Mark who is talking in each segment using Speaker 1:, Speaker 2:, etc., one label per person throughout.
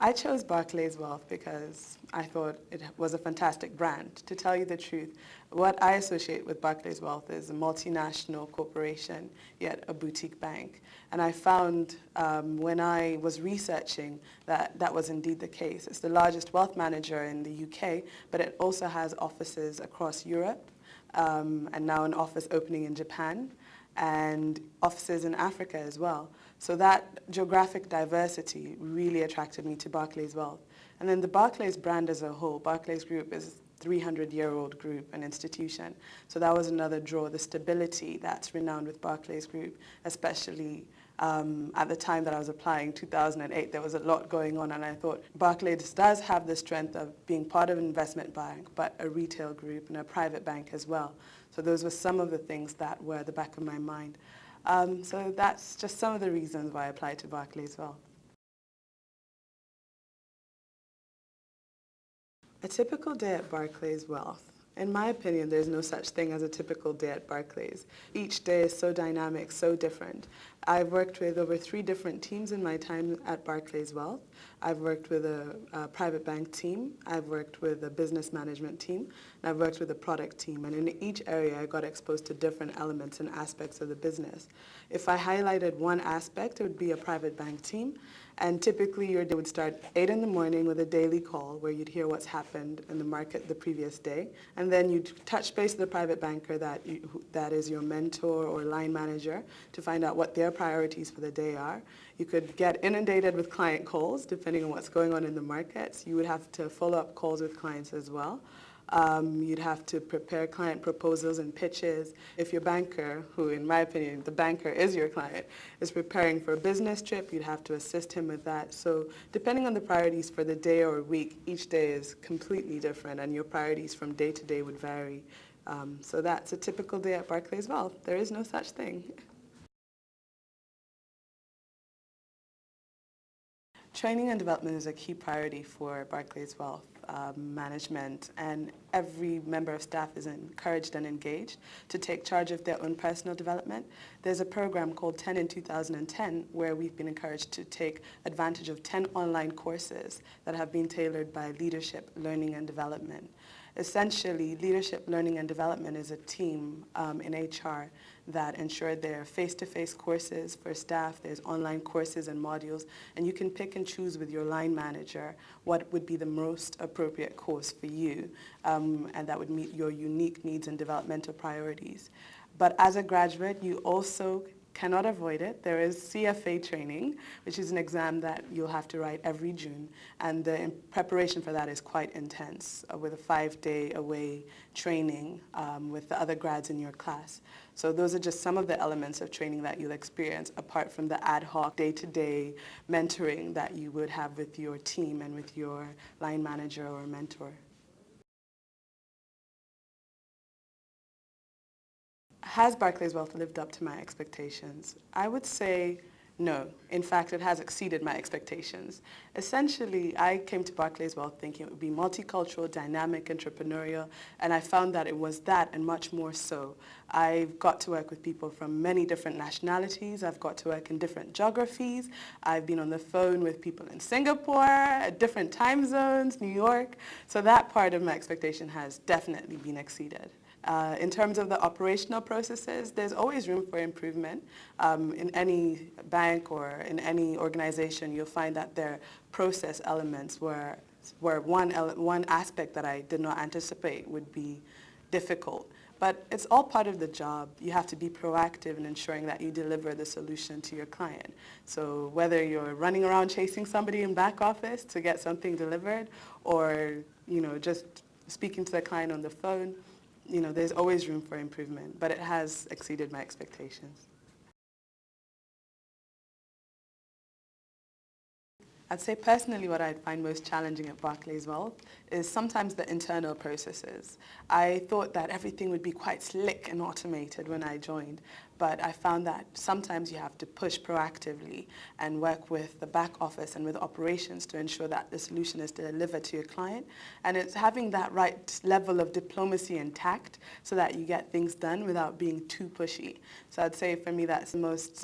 Speaker 1: I chose Barclays Wealth because I thought it was a fantastic brand. To tell you the truth, what I associate with Barclays Wealth is a multinational corporation, yet a boutique bank. And I found when I was researching that that was indeed the case. It's the largest wealth manager in the UK, but it also has offices across Europe, and now an office opening in Japan, and offices in Africa as well. So that geographic diversity really attracted me to Barclays Wealth. And then the Barclays brand as a whole, Barclays Group is a 300-year-old group, an institution. So that was another draw, the stability that's renowned with Barclays Group, especially at the time that I was applying, 2008, there was a lot going on, and I thought Barclays does have the strength of being part of an investment bank, but a retail group and a private bank as well. So those were some of the things that were at the back of my mind. So that's just some of the reasons why I applied to Barclays Wealth. A typical day at Barclays Wealth. In my opinion, there's no such thing as a typical day at Barclays. Each day is so dynamic, so different. I've worked with over 3 different teams in my time at Barclays Wealth. I've worked with a private bank team, I've worked with a business management team, and I've worked with a product team. And in each area, I got exposed to different elements and aspects of the business. If I highlighted one aspect, it would be a private bank team. And typically your day would start 8 in the morning with a daily call where you'd hear what's happened in the market the previous day. And then you'd touch base with the private banker that is your mentor or line manager to find out what their priorities for the day are. You could get inundated with client calls depending on what's going on in the markets. You would have to follow up calls with clients as well. You'd have to prepare client proposals and pitches. If your banker, who in my opinion, the banker is your client, is preparing for a business trip, you'd have to assist him with that. So depending on the priorities for the day or week, each day is completely different and your priorities from day to day would vary. So that's a typical day at Barclays Wealth. There is no such thing. Training and development is a key priority for Barclays Wealth management, and every member of staff is encouraged and engaged to take charge of their own personal development. There's a program called 10 in 2010 where we've been encouraged to take advantage of 10 online courses that have been tailored by leadership, learning and development. Essentially, leadership, learning and development is a team in HR that ensure there are face-to-face courses for staff, there's online courses and modules, and you can pick and choose with your line manager what would be the most appropriate course for you, and that would meet your unique needs and developmental priorities. But as a graduate, you also cannot avoid it. There is CFA training, which is an exam that you'll have to write every June, and the preparation for that is quite intense, with a 5-day away training with the other grads in your class. So those are just some of the elements of training that you'll experience, apart from the ad hoc, day-to-day mentoring that you would have with your team and with your line manager or mentor. Has Barclays Wealth lived up to my expectations? I would say no. In fact, it has exceeded my expectations. Essentially, I came to Barclays Wealth thinking it would be multicultural, dynamic, entrepreneurial, and I found that it was that and much more so. I've got to work with people from many different nationalities. I've got to work in different geographies. I've been on the phone with people in Singapore, at different time zones, New York. So that part of my expectation has definitely been exceeded. In terms of the operational processes, there's always room for improvement. In any bank or in any organization, you'll find that there are process elements where one aspect that I did not anticipate would be difficult. But it's all part of the job. You have to be proactive in ensuring that you deliver the solution to your client. So whether you're running around chasing somebody in back office to get something delivered, or just speaking to the client on the phone, there's always room for improvement, but it has exceeded my expectations. I'd say personally what I find most challenging at Barclays Wealth is sometimes the internal processes. I thought that everything would be quite slick and automated when I joined, but I found that sometimes you have to push proactively and work with the back office and with operations to ensure that the solution is delivered to your client. And it's having that right level of diplomacy and tact so that you get things done without being too pushy. So I'd say for me that's the most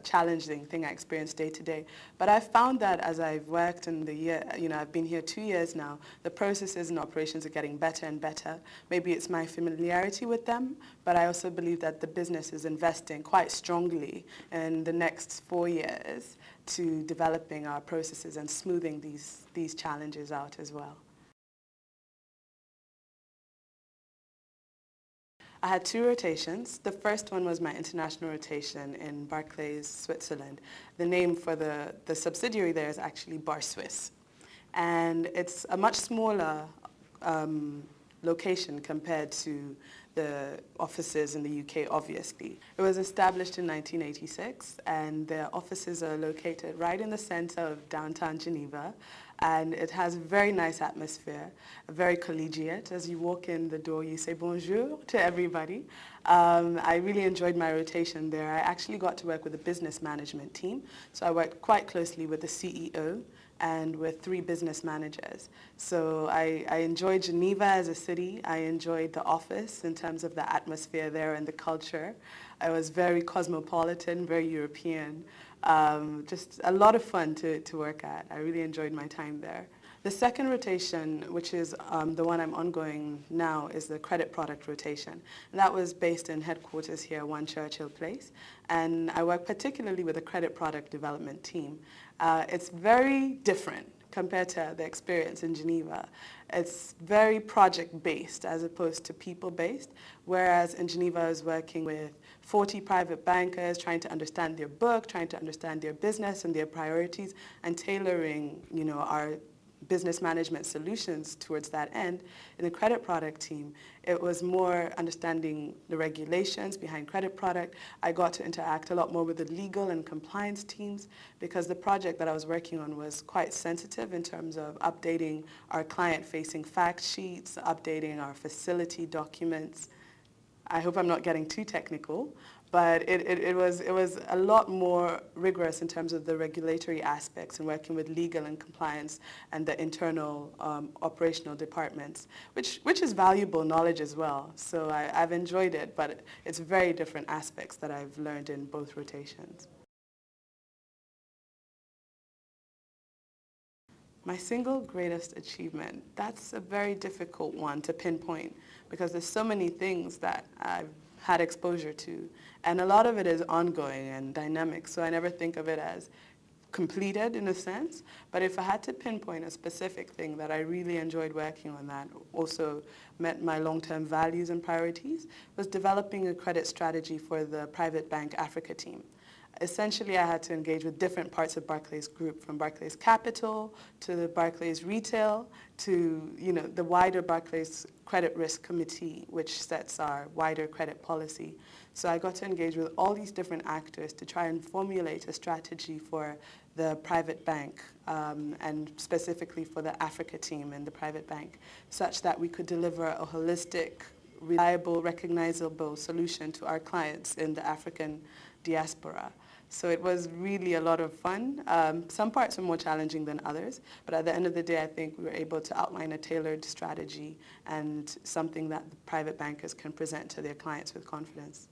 Speaker 1: challenging thing I experience day to day. But I've found that as I've worked in the year, I've been here 2 years now, the processes and operations are getting better and better. Maybe it's my familiarity with them, but I also believe that the business is investing quite strongly in the next 4 years to developing our processes and smoothing these challenges out as well. I had 2 rotations. The first one was my international rotation in Barclays, Switzerland. The name for the subsidiary there is actually Bar Swiss. And it's a much smaller location compared to the offices in the UK, obviously. It was established in 1986, and their offices are located right in the center of downtown Geneva, and it has a very nice atmosphere, very collegiate. As you walk in the door, you say bonjour to everybody. I really enjoyed my rotation there. I actually got to work with the business management team, so I worked quite closely with the CEO and with 3 business managers. So I enjoyed Geneva as a city. I enjoyed the office in terms of the atmosphere there and the culture. I was very cosmopolitan, very European. Just a lot of fun to work at. I really enjoyed my time there. The second rotation, which is the one I'm ongoing now, is the credit product rotation. And that was based in headquarters here, 1 Churchill Place. And I work particularly with the credit product development team. It's very different compared to the experience in Geneva. It's very project-based as opposed to people-based, whereas in Geneva I was working with 40 private bankers, trying to understand their book, trying to understand their business and their priorities, and tailoring, our business management solutions towards that end. In the credit product team, it was more understanding the regulations behind credit product. I got to interact a lot more with the legal and compliance teams because the project that I was working on was quite sensitive in terms of updating our client-facing fact sheets, updating our facility documents. I hope I'm not getting too technical, but it was a lot more rigorous in terms of the regulatory aspects and working with legal and compliance and the internal operational departments, which is valuable knowledge as well. So I've enjoyed it, but it's very different aspects that I've learned in both rotations. My single greatest achievement, that's a very difficult one to pinpoint because there's so many things that I've had exposure to, and a lot of it is ongoing and dynamic, so I never think of it as completed in a sense. But if I had to pinpoint a specific thing that I really enjoyed working on that also met my long-term values and priorities, was developing a credit strategy for the private bank Africa team. Essentially, I had to engage with different parts of Barclays Group, from Barclays Capital to the Barclays Retail to the wider Barclays Credit Risk Committee, which sets our wider credit policy. So I got to engage with all these different actors to try and formulate a strategy for the private bank and specifically for the Africa team in the private bank, such that we could deliver a holistic, reliable, recognizable solution to our clients in the African diaspora. So it was really a lot of fun. Some parts were more challenging than others, but at the end of the day, I think we were able to outline a tailored strategy and something that the private bankers can present to their clients with confidence.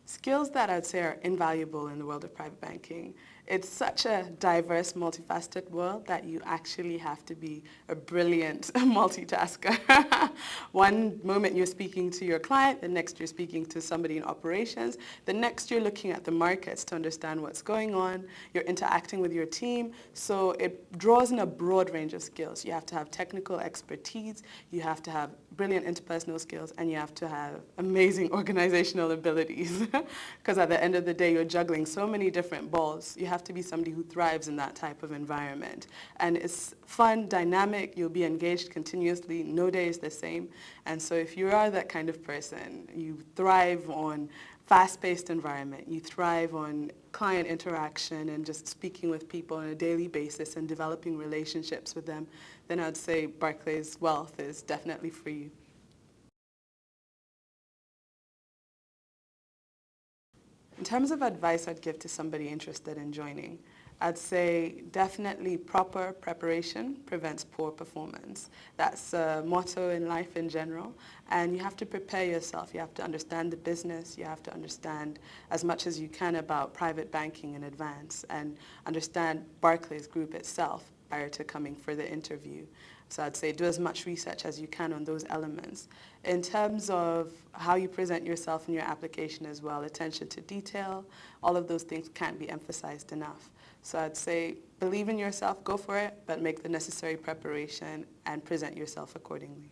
Speaker 1: Skills that I'd say are invaluable in the world of private banking. It's such a diverse, multifaceted world that you actually have to be a brilliant multitasker. One moment you're speaking to your client, the next you're speaking to somebody in operations, the next you're looking at the markets to understand what's going on, you're interacting with your team, so it draws in a broad range of skills. You have to have technical expertise, you have to have brilliant interpersonal skills, and you have to have amazing organizational abilities. Because at the end of the day, you're juggling so many different balls. You have to be somebody who thrives in that type of environment. And it's fun, dynamic, you'll be engaged continuously, no day is the same. And so if you are that kind of person, you thrive on fast-paced environment, you thrive on client interaction and just speaking with people on a daily basis and developing relationships with them, then I'd say Barclays Wealth is definitely for you. In terms of advice I'd give to somebody interested in joining, I'd say definitely proper preparation prevents poor performance. That's a motto in life in general. And you have to prepare yourself. You have to understand the business. You have to understand as much as you can about private banking in advance and understand Barclays Group itself prior to coming for the interview. So I'd say do as much research as you can on those elements. In terms of how you present yourself in your application as well, attention to detail, all of those things can't be emphasized enough. So I'd say believe in yourself, go for it, but make the necessary preparation and present yourself accordingly.